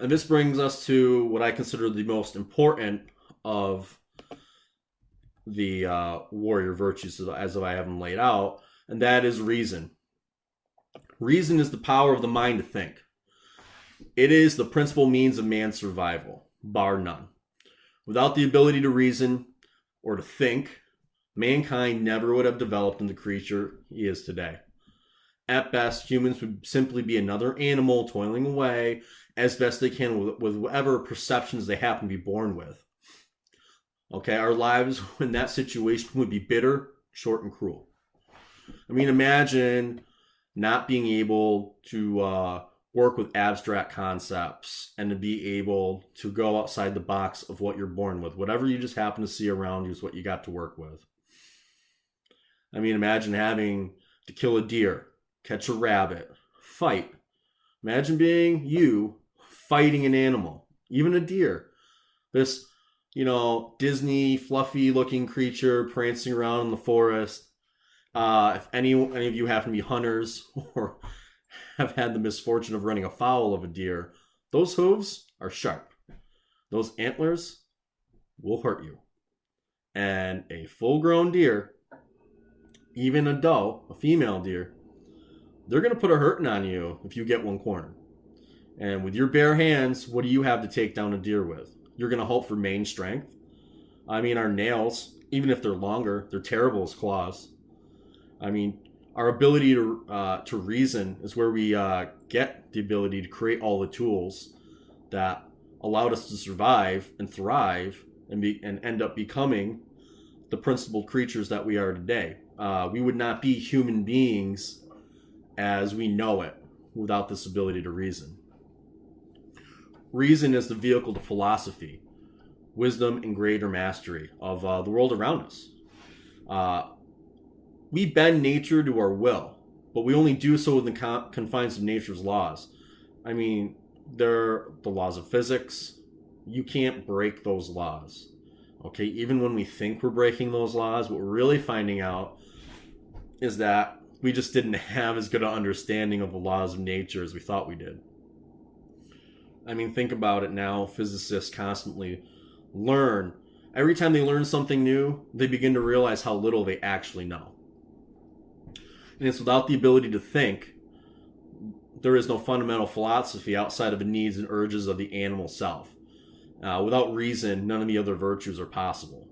And this brings us to what I consider the most important of the warrior virtues as I have them laid out, and that is reason. Reason is the power of the mind to think. It is the principal means of man's survival, bar none. Without the ability to reason or to think, mankind never would have developed into the creature he is today. At best, humans would simply be another animal toiling away as best they can with whatever perceptions they happen to be born with. Okay, our lives in that situation would be bitter, short, and cruel. I mean, imagine not being able to work with abstract concepts and to be able to go outside the box of what you're born with. Whatever you just happen to see around you is what you got to work with. I mean, imagine having to kill a deer, catch a rabbit, fight. Imagine being you fighting an animal, even a deer. This, Disney fluffy looking creature prancing around in the forest. If any of you happen to be hunters or have had the misfortune of running afoul of a deer, those hooves are sharp. Those antlers will hurt you. And a full-grown deer, even a doe, a female deer, they're going to put a hurting on you if you get one cornered. And with your bare hands, what do you have to take down a deer with? You're going to hope for main strength. I mean, our nails, even if they're longer, they're terrible as claws. I mean, our ability to reason is where we get the ability to create all the tools that allowed us to survive and thrive and end up becoming the principled creatures that we are today. We would not be human beings as we know it without this ability to reason. Reason is the vehicle to philosophy, wisdom, and greater mastery of the world around us. We bend nature to our will, but we only do so within the confines of nature's laws. I mean, they're the laws of physics. You can't break those laws. Okay, even when we think we're breaking those laws, what we're really finding out is that we just didn't have as good an understanding of the laws of nature as we thought we did. I mean, think about it now. Physicists constantly learn. Every time they learn something new, they begin to realize how little they actually know. And it's without the ability to think, there is no fundamental philosophy outside of the needs and urges of the animal self. Without reason, none of the other virtues are possible.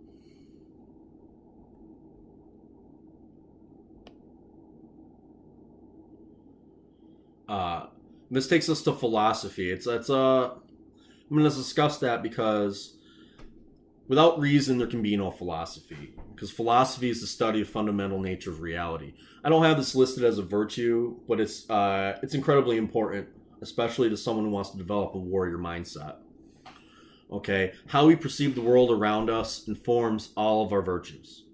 This takes us to philosophy. I'm going to discuss that because without reason, there can be no philosophy. Because philosophy is the study of fundamental nature of reality. I don't have this listed as a virtue, but it's incredibly important, especially to someone who wants to develop a warrior mindset. Okay, how we perceive the world around us informs all of our virtues.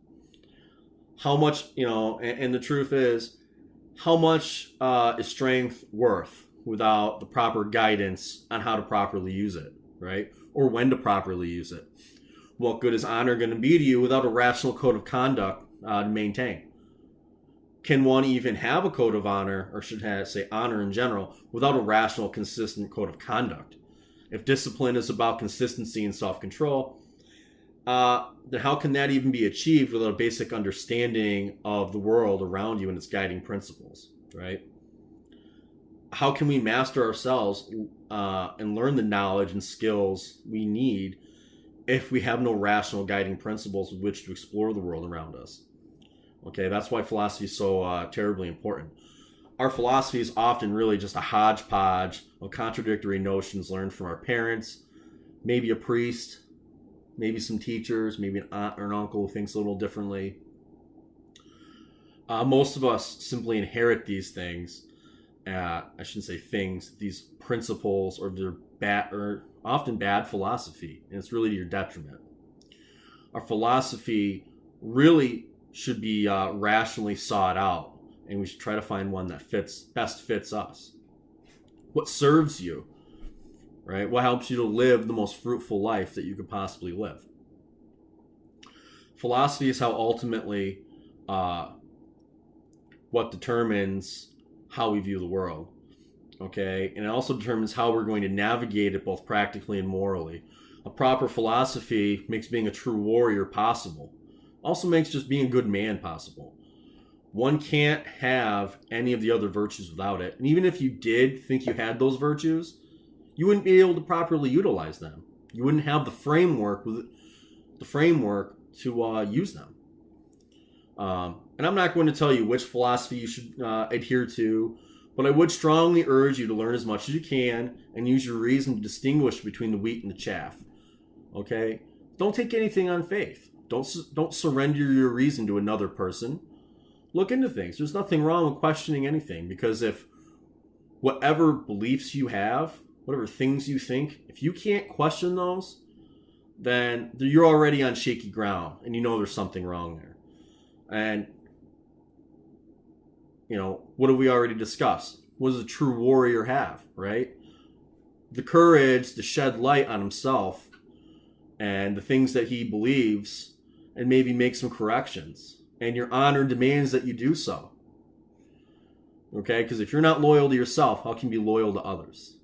How much, and the truth is, how much is strength worth without the proper guidance on how to properly use it, right? Or when to properly use it? What good is honor going to be to you without a rational code of conduct to maintain? Can one even have a code of honor, or should I say honor in general, without a rational, consistent code of conduct? If discipline is about consistency and self-control, then how can that even be achieved without a basic understanding of the world around you and its guiding principles, right? How can we master ourselves and learn the knowledge and skills we need if we have no rational guiding principles with which to explore the world around us? Okay, that's why philosophy is so terribly important. Our philosophy is often really just a hodgepodge of contradictory notions learned from our parents, maybe a priest, maybe some teachers, maybe an aunt or an uncle who thinks a little differently. Most of us simply inherit these things. I shouldn't say things, these principles, or they're bad, or often bad philosophy, and it's really to your detriment. Our philosophy really should be rationally sought out, and we should try to find one that best fits us. What serves you, right? What helps you to live the most fruitful life that you could possibly live? Philosophy is how ultimately what determines how we view the world. Okay, and it also determines how we're going to navigate it both practically and morally. A proper philosophy makes being a true warrior possible. Also makes just being a good man possible. One can't have any of the other virtues without it. And even if you did think you had those virtues, you wouldn't be able to properly utilize them. You wouldn't have the framework to use them. And I'm not going to tell you which philosophy you should adhere to, but I would strongly urge you to learn as much as you can and use your reason to distinguish between the wheat and the chaff. Okay? Don't take anything on faith. Don't surrender your reason to another person. Look into things. There's nothing wrong with questioning anything, because if whatever beliefs you have, whatever things you think, if you can't question those, then you're already on shaky ground and you know there's something wrong there. And, what have we already discussed? What does a true warrior have, right? The courage to shed light on himself and the things that he believes and maybe make some corrections. And your honor demands that you do so. Okay? Because if you're not loyal to yourself, how can you be loyal to others?